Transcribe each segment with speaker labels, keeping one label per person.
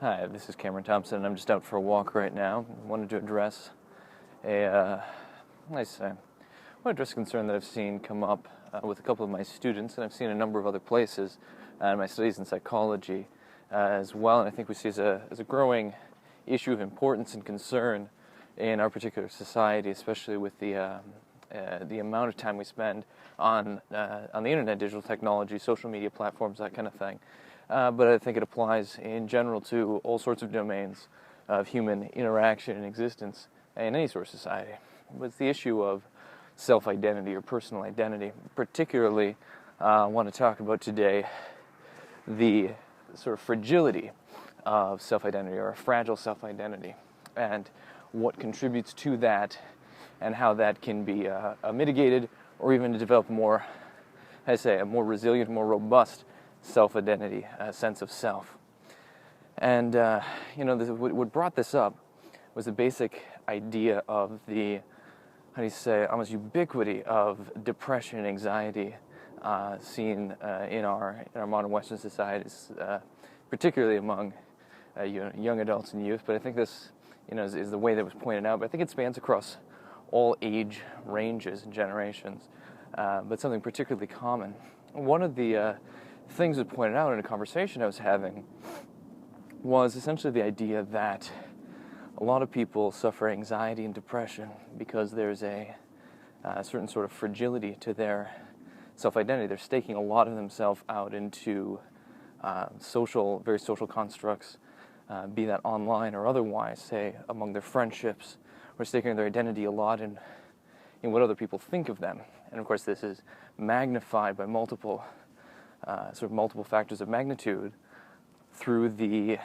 Speaker 1: Hi, this is Cameron Thompson, and I'm just out for a walk right now. I wanted to address a concern that I've seen come up with a couple of my students, and I've seen a number of other places in my studies in psychology as well. And I think we see as a growing issue of importance and concern in our particular society, especially with the amount of time we spend on the internet, digital technology, social media platforms, that kind of thing. But I think it applies in general to all sorts of domains of human interaction and existence in any sort of society. But it's the issue of self-identity or personal identity. Particularly, I want to talk about today the sort of fragility of self-identity, or a fragile self-identity, and what contributes to that, and how that can be mitigated, or even to develop a more resilient, more robust self-identity, a sense of self. And what brought this up was the basic idea of the almost ubiquity of depression and anxiety seen in our modern Western societies, particularly among young adults and youth. But I think this is the way that was pointed out. But I think it spans across all age ranges and generations, but something particularly common. One of the things that pointed out in a conversation I was having was essentially the idea that a lot of people suffer anxiety and depression because there's a certain sort of fragility to their self-identity. They're staking a lot of themselves out into very social constructs, be that online or otherwise, say among their friendships, or staking their identity a lot in what other people think of them. And of course, this is magnified by multiple factors of magnitude through the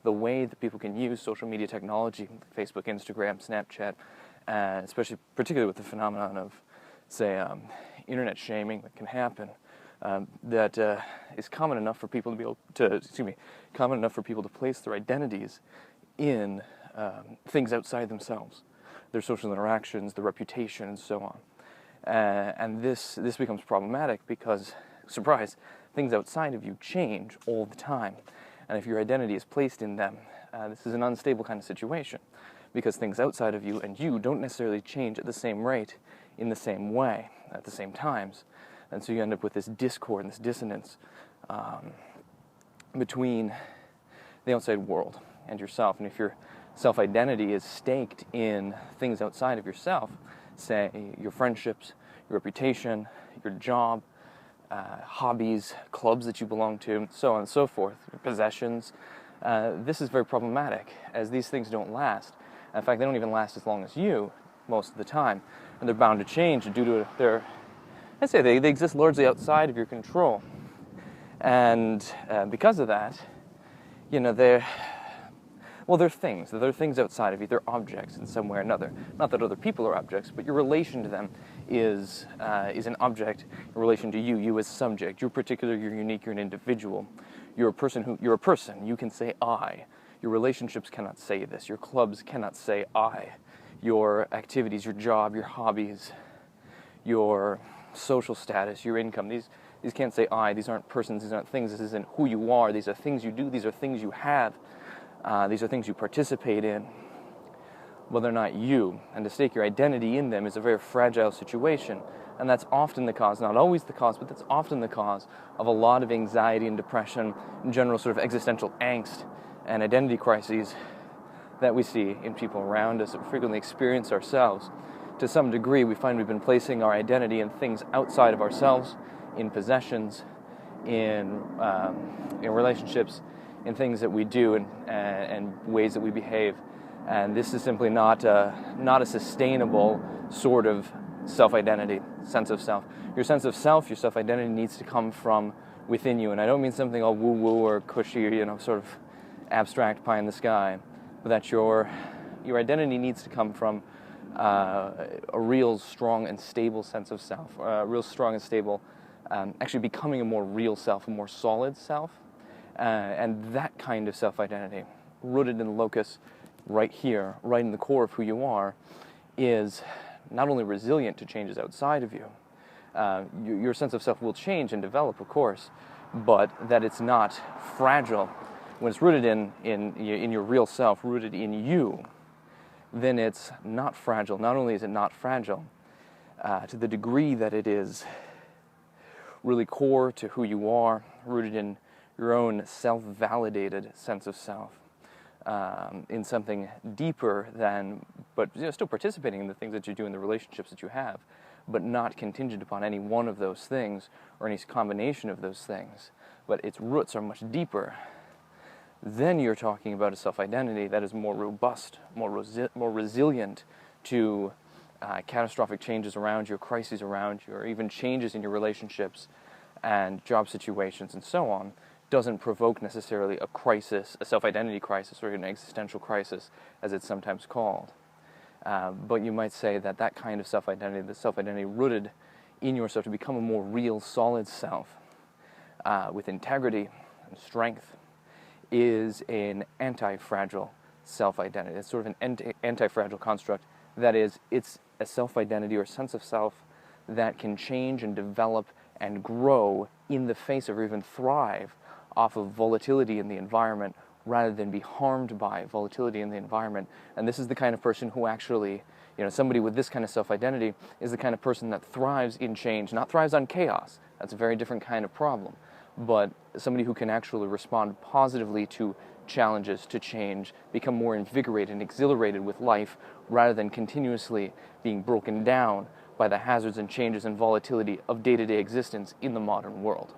Speaker 1: way that people can use social media technology, Facebook, Instagram, Snapchat, particularly with the phenomenon of, internet shaming that can happen. That is common enough for people to place their identities in things outside themselves, their social interactions, their reputation, and so on. And this becomes problematic because, surprise, things outside of you change all the time. And if your identity is placed in them, this is an unstable kind of situation, because things outside of you and you don't necessarily change at the same rate, in the same way, at the same times. And so you end up with this discord and this dissonance between the outside world and yourself. And if your self-identity is staked in things outside of yourself, say your friendships, your reputation, your job, hobbies, clubs that you belong to, so on and so forth, your possessions, this is very problematic, as these things don't last. In fact, they don't even last as long as you most of the time, and they're bound to change due to they exist largely outside of your control. And because of that, they're things outside of you. They're objects in some way or another. Not that other people are objects, but your relation to them is an object in relation to you. You as subject. You're particular. You're unique. You're an individual. You're a person. You're a person. You can say I. Your relationships cannot say this. Your clubs cannot say I. Your activities, your job, your hobbies, your social status, your income. These can't say I. These aren't persons. These aren't things. This isn't who you are. These are things you do. These are things you have. These are things you participate in. Well, they're not you. And to stake your identity in them is a very fragile situation. And that's often the cause, not always the cause, but that's often the cause of a lot of anxiety and depression, and general sort of existential angst and identity crises that we see in people around us, that we frequently experience ourselves. To some degree, we find we've been placing our identity in things outside of ourselves, in possessions, in relationships, in things that we do and ways that we behave. And this is simply not a sustainable sort of self-identity, sense of self. Your sense of self, your self-identity needs to come from within you. And I don't mean something all woo-woo or cushy, sort of abstract pie in the sky, but that your identity needs to come from a real strong and stable sense of self, a real strong and stable, actually becoming a more real self, a more solid self. And that kind of self-identity, rooted in the locus right here, right in the core of who you are, is not only resilient to changes outside of you. Your sense of self will change and develop, of course, but that it's not fragile When it's rooted in your real self, rooted in you, then it's not fragile. Not only is it not fragile, to the degree that it is really core to who you are, rooted in your own self-validated sense of self, in something deeper than, but still participating in the things that you do in the relationships that you have, but not contingent upon any one of those things or any combination of those things, but its roots are much deeper. Then you're talking about a self-identity that is more robust, more resilient to catastrophic changes around you, crises around you, or even changes in your relationships and job situations and so on. Doesn't provoke necessarily a crisis, a self-identity crisis, or an existential crisis, as it's sometimes called. But you might say that that kind of self-identity, the self-identity rooted in yourself to become a more real, solid self, with integrity and strength, is an anti-fragile self-identity. It's sort of an anti-fragile construct. That is, it's a self-identity or sense of self that can change and develop and grow in the face of, or even thrive off of, volatility in the environment, rather than be harmed by volatility in the environment. And this is the kind of person who actually, somebody with this kind of self-identity is the kind of person that thrives in change, not thrives on chaos. That's a very different kind of problem. But somebody who can actually respond positively to challenges, to change, become more invigorated and exhilarated with life, rather than continuously being broken down by the hazards and changes and volatility of day-to-day existence in the modern world.